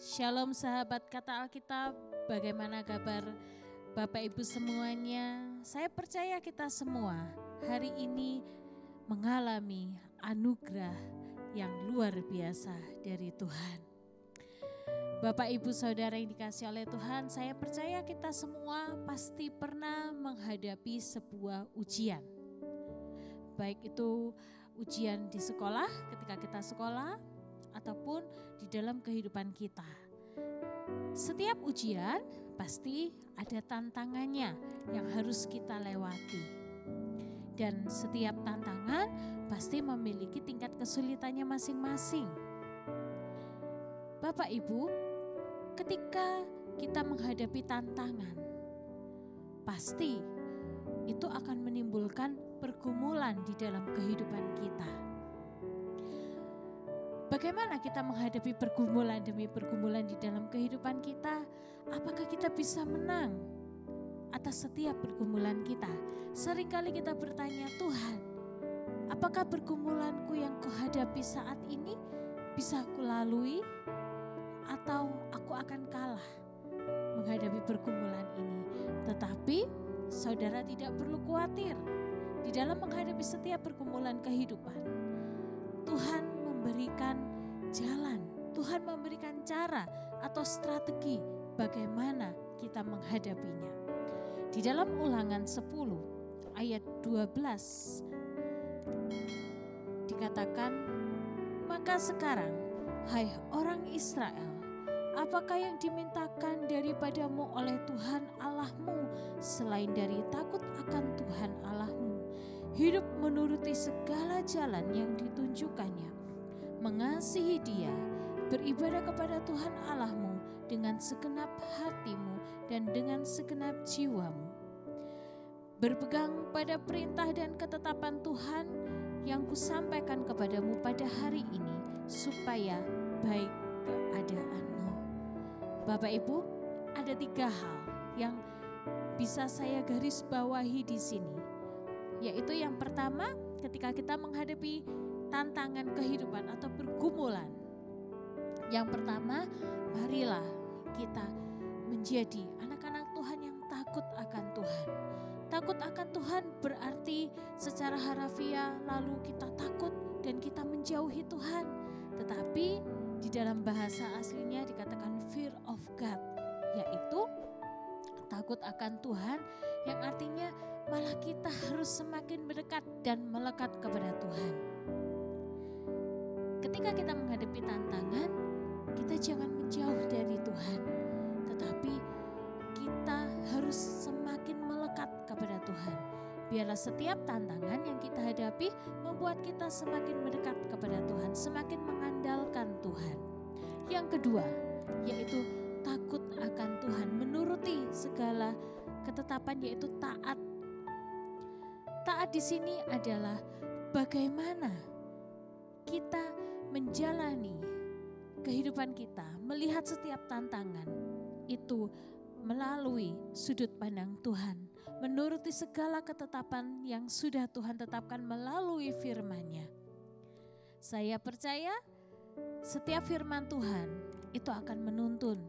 Shalom sahabat Kata Alkitab, bagaimana kabar Bapak Ibu semuanya? Saya percaya kita semua hari ini mengalami anugerah yang luar biasa dari Tuhan. Bapak Ibu Saudara yang dikasihi oleh Tuhan, saya percaya kita semua pasti pernah menghadapi sebuah ujian. Baik itu ujian di sekolah, ketika kita sekolah, ataupun di dalam kehidupan kita. Setiap ujian pasti ada tantangannya yang harus kita lewati. Dan setiap tantangan pasti memiliki tingkat kesulitannya masing-masing. Bapak Ibu, ketika kita menghadapi tantangan, pasti itu akan menimbulkan pergumulan di dalam kehidupan kita. Bagaimana kita menghadapi pergumulan demi pergumulan di dalam kehidupan kita? Apakah kita bisa menang atas setiap pergumulan kita? Seringkali kita bertanya, Tuhan, apakah pergumulanku yang kuhadapi saat ini bisa kulalui? Atau aku akan kalah menghadapi pergumulan ini? Tetapi saudara tidak perlu khawatir. Di dalam menghadapi setiap pergumulan kehidupan, Tuhan memberikan jalan, Tuhan memberikan cara atau strategi bagaimana kita menghadapinya. Di dalam Ulangan 10 ayat 12 dikatakan, maka sekarang hai orang Israel, apakah yang dimintakan daripadamu oleh Tuhan Allahmu selain dari takut akan Tuhan Allahmu, hidup menuruti segala jalan yang ditunjukkannya, mengasihi Dia, beribadah kepada Tuhan Allahmu dengan segenap hatimu dan dengan segenap jiwamu, berpegang pada perintah dan ketetapan Tuhan yang kusampaikan kepadamu pada hari ini, supaya baik keadaanmu. Bapak Ibu, ada 3 hal yang bisa saya garis bawahi di sini, yaitu yang pertama, ketika kita menghadapi tantangan kehidupan atau pergumulan. Yang pertama, marilah kita menjadi anak-anak Tuhan yang takut akan Tuhan. Takut akan Tuhan berarti secara harafiah lalu kita takut dan kita menjauhi Tuhan. Tetapi di dalam bahasa aslinya dikatakan fear of God, yaitu takut akan Tuhan yang artinya malah kita harus semakin mendekat dan melekat kepada Tuhan. Ketika kita menghadapi tantangan, kita jangan menjauh dari Tuhan, tetapi kita harus semakin melekat kepada Tuhan. Biarlah setiap tantangan yang kita hadapi membuat kita semakin mendekat kepada Tuhan, semakin mengandalkan Tuhan. Yang kedua, yaitu takut akan Tuhan, menuruti segala ketetapan, yaitu taat. Taat di sini adalah bagaimana kita menjalani kehidupan kita, melihat setiap tantangan itu melalui sudut pandang Tuhan, menuruti segala ketetapan yang sudah Tuhan tetapkan melalui firman-Nya. Saya percaya setiap firman Tuhan itu akan menuntun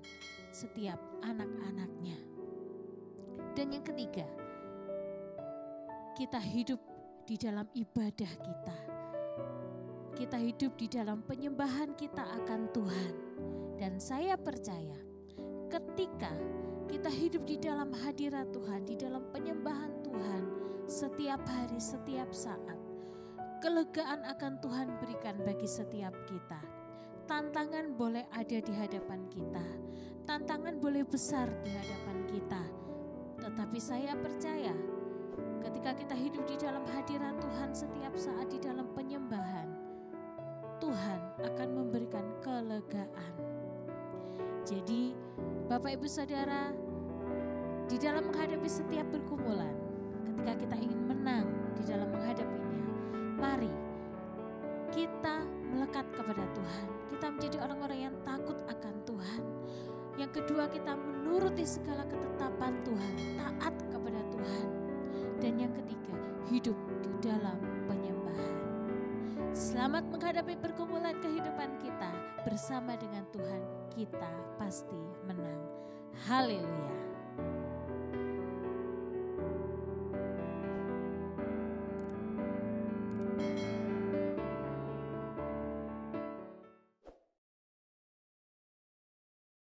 setiap anak-anaknya. Dan yang ketiga, kita hidup di dalam ibadah kita. Kita hidup di dalam penyembahan kita akan Tuhan. Dan saya percaya ketika kita hidup di dalam hadirat Tuhan, di dalam penyembahan Tuhan setiap hari, setiap saat, kelegaan akan Tuhan berikan bagi setiap kita. Tantangan boleh ada di hadapan kita, tantangan boleh besar di hadapan kita, tetapi saya percaya ketika kita hidup di dalam hadirat Tuhan setiap saat di dalam penyembahan, Tuhan akan memberikan kelegaan. Jadi Bapak Ibu Saudara, di dalam menghadapi setiap pergumulan, ketika kita ingin menang di dalam menghadapinya, mari kita melekat kepada Tuhan. Kita menjadi orang-orang yang takut akan Tuhan. Yang kedua, kita menuruti segala ketetapan Tuhan, taat kepada Tuhan. Dan yang ketiga, hidup di dalam penyembahan. Selamat menghadapi pergumulan kehidupan kita. Bersama dengan Tuhan kita pasti menang. Haleluya.